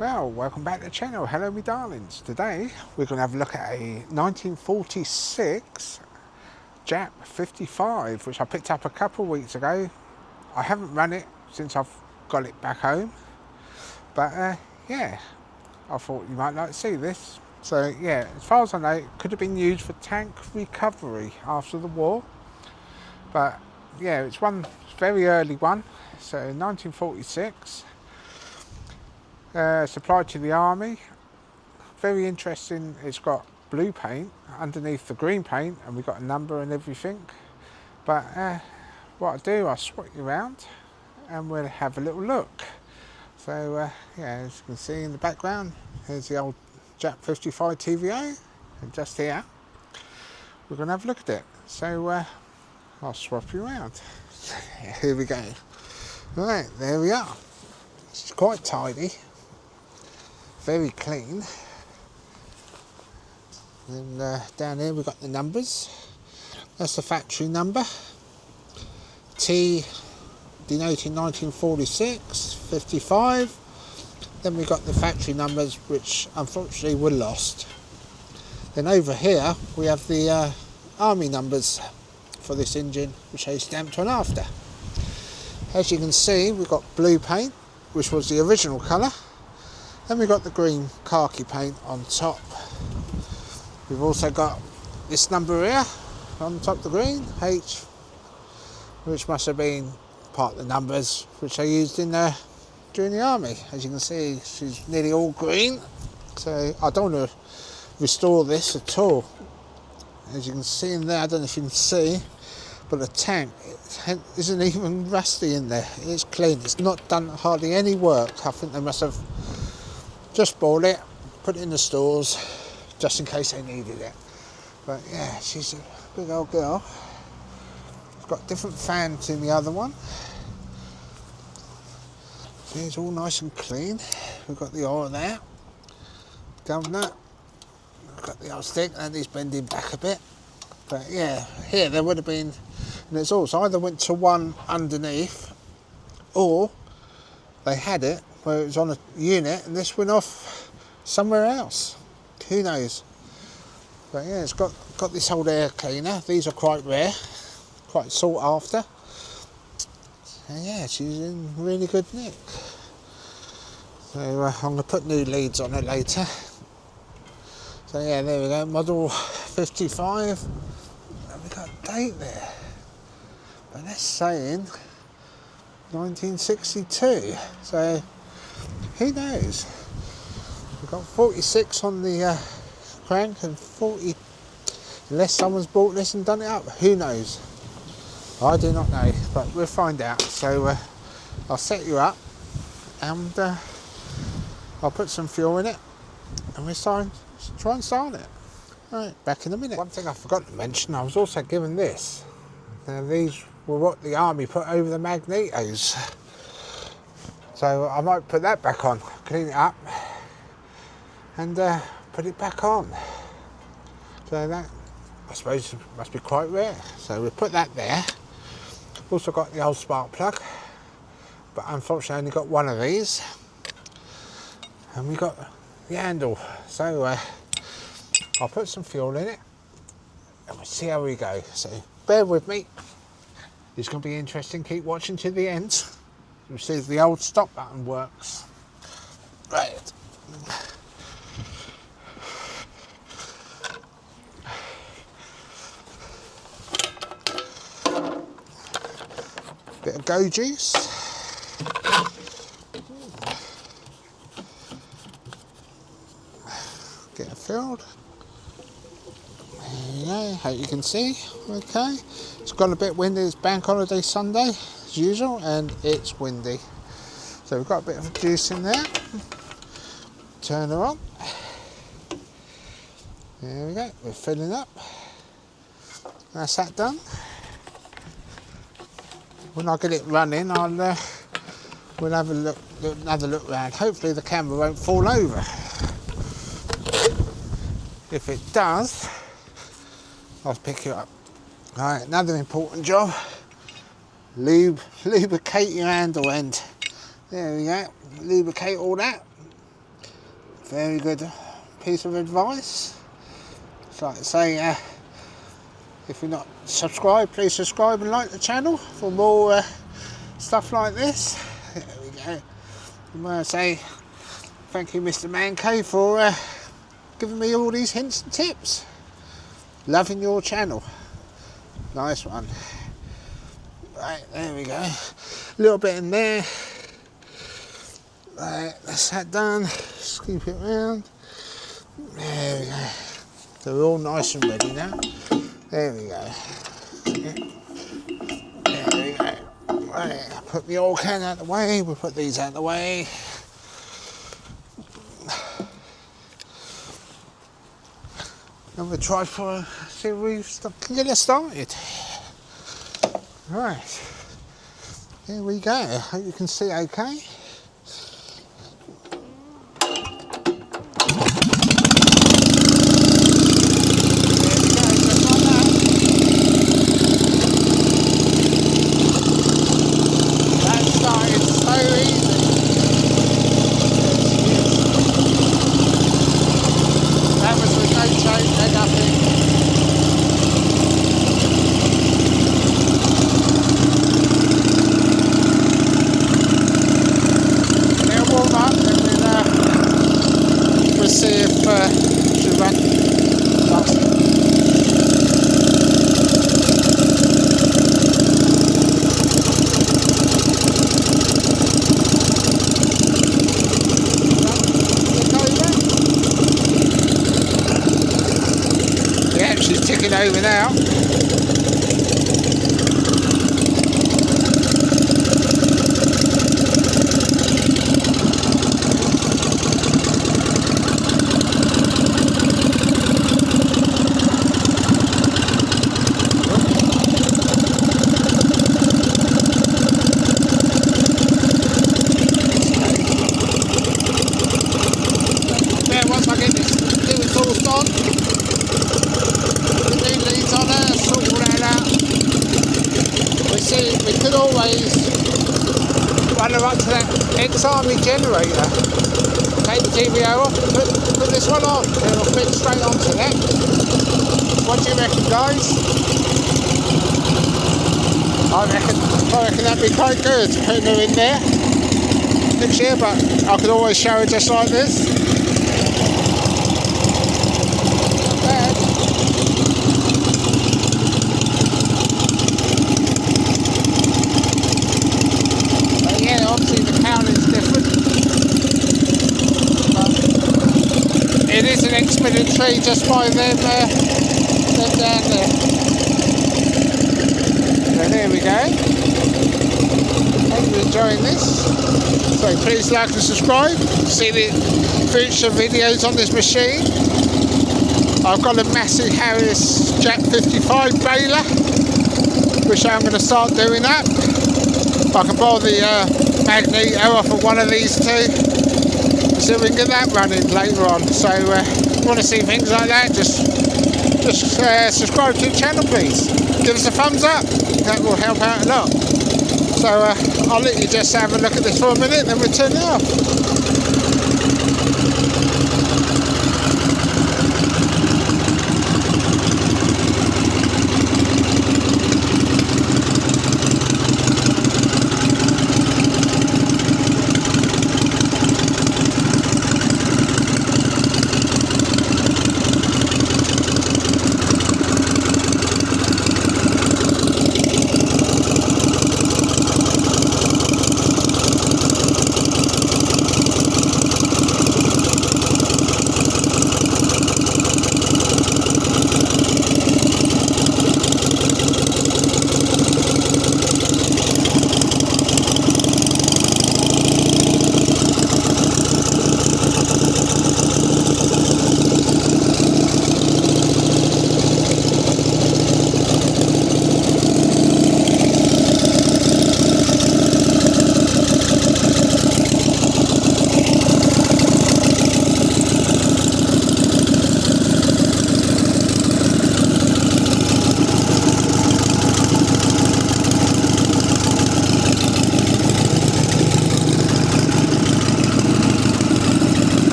Well, welcome back to the channel. Hello me darlings. Today we're going to have a look at a 1946 JAP 55 which I picked up a couple of weeks ago. I haven't run it since I've got it back home, but yeah, I thought you might like to see this. So yeah, as far as I know, it could have been used for tank recovery after the war, but yeah, it's one very early one, so 1946. Supplied to the army. Very interesting, it's got blue paint underneath the green paint and we've got a number and everything. But what I'll do, I'll swap you around and we'll have a little look. So yeah, as you can see in the background, here's the old JAP 55 TVA, and just here we're going to have a look at it. So I'll swap you around. Here we go. Right, there we are. It's quite tidy. Very clean. And down here we've got the numbers. That's the factory number. T denoting 1946, 55. Then we've got the factory numbers which unfortunately were lost. Then over here we have the army numbers for this engine which they stamped on after. As you can see, we've got blue paint which was the original colour. Then we've got the green khaki paint on top. We've also got this number here on top of the green, H, which must have been part of the numbers which they used in during the army. As you can see, she's nearly all green, so I don't want to restore this at all. As you can see in there, I don't know if you can see, but the tank isn't even rusty in there. It's clean. It's not done hardly any work. I think they must have just bought it, put it in the stores, just in case they needed it. But yeah, she's a big old girl. It's got different fans in the other one. See, it's all nice and clean. We've got the oil there. Governor. We've got the old stick, and he's bending back a bit. But yeah, here there would have been, and it's also either went to one underneath, or they had it where it was on a unit and this went off somewhere else. Who knows? But yeah, it's got this old air cleaner. These are quite rare, quite sought after. And yeah, she's in really good nick. So I'm going to put new leads on it later. So yeah, there we go, model 55. And we got a date there. But that's saying 1962. So who knows? We've got 46 on the crank and 40, unless someone's bought this and done it up. Who knows? I do not know, but we'll find out. So I'll set you up and I'll put some fuel in it and we'll try and start it. Right, back in a minute. One thing I forgot to mention, I was also given this. Now these were what the army put over the magnetos. So I might put that back on, clean it up and put it back on. So that, I suppose, must be quite rare. So we'll put that there. Also got the old spark plug, but unfortunately I only got one of these. And we got the handle. So I'll put some fuel in it and we'll see how we go. So bear with me. It's going to be interesting. Keep watching to the end. You see if the old stop button works. Right. Bit of go juice. Get it filled. There you go, hope you can see. Okay. It's got a bit windy, it's bank holiday Sunday as usual, and it's windy. So we've got a bit of juice in there. Turn her on. There we go, we're filling up. That's that done. When I get it running, we'll have a look, another look round. Hopefully the camera won't fall over. If it does, I'll pick you up. Right, another important job. Lubricate your handle end. There we go. Lubricate all that. Very good piece of advice. It's like to say, if you're not subscribed, please subscribe and like the channel for more stuff like this. There we go. I want to say thank you, Mr. Man Cave, for giving me all these hints and tips. Loving your channel. Nice one. Right, there we go. A little bit in there. Right, that's that done. Just keep it round. There we go. So we're all nice and ready now. There we go. There we go. Right, put the oil can out of the way. We'll put these out of the way. And we'll try for see if we can get it started. Right. Here we go. I hope you can see okay. Over now. Yeah, once I get this little exhaust on, we could always run her up to that ex-army generator, take the TVO off, put this one on, and it'll fit straight onto that. What do you reckon, guys? I reckon that'd be quite good, putting her in there next year, but I could always show her just like this. Not bad. Obviously the cowling's different, but it is an expeditory just by them down there. So there we go. Hope you're enjoying this. So please like and subscribe to see the future videos on this machine. I've got a massive Harris JAP 55 baler, which I'm going to start doing that. I can borrow the magneto off of one of these two, so we can get that running later on. So if you want to see things like that, just subscribe to the channel, please. Give us a thumbs up, that will help out a lot. So I'll let you just have a look at this for a minute, then we'll turn it off.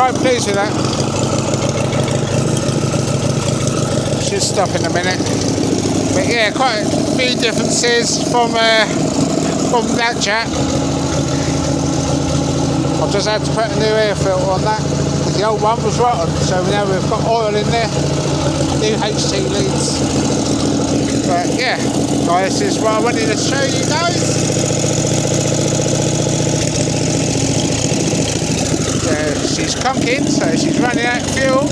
quite pleased with that. Should stop in a minute. But yeah, quite a few differences from that JAP. I've just had to put a new air filter on that because the old one was rotten. So now we've got oil in there, new HT leads. But yeah, guys, this is what I wanted to show you guys. She's conking, so she's running out of fuel.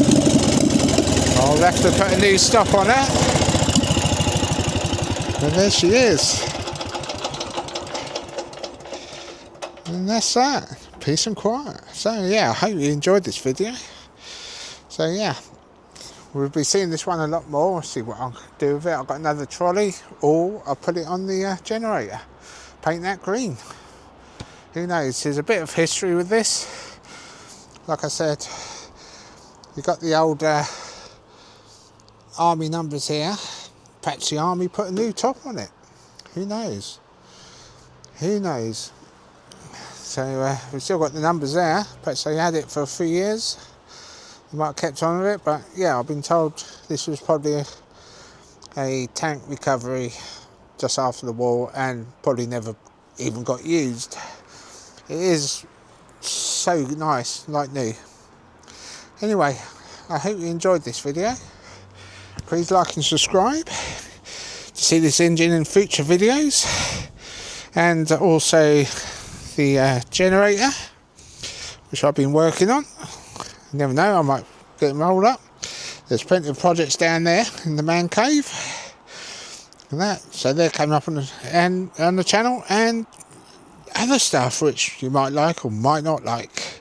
I'll have to put a new stop on her. And there she is. And that's that. Peace and quiet. So yeah, I hope you enjoyed this video. So yeah, we'll be seeing this one a lot more. We'll see what I'll do with it. I've got another trolley, or I'll put it on the generator. Paint that green. Who knows? There's a bit of history with this. Like I said, you got the old army numbers here. Perhaps the army put a new top on it. Who knows? Who knows? So we've still got the numbers there. Perhaps they had it for a few years. You might have kept on with it, but yeah, I've been told this was probably a tank recovery just after the war and probably never even got used. It is so nice, like new. Anyway, I hope you enjoyed this video. Please like and subscribe to see this engine in future videos, and also the generator, which I've been working on. You never know, I might get them rolled up. There's plenty of projects down there in the man cave and that, so they're coming up on the channel, and other stuff which you might like or might not like.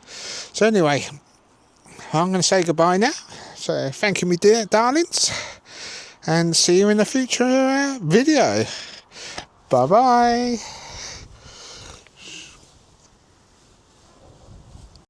So anyway, I'm going to say goodbye now. So thank you, my dear darlings, and see you in the future video. Bye bye.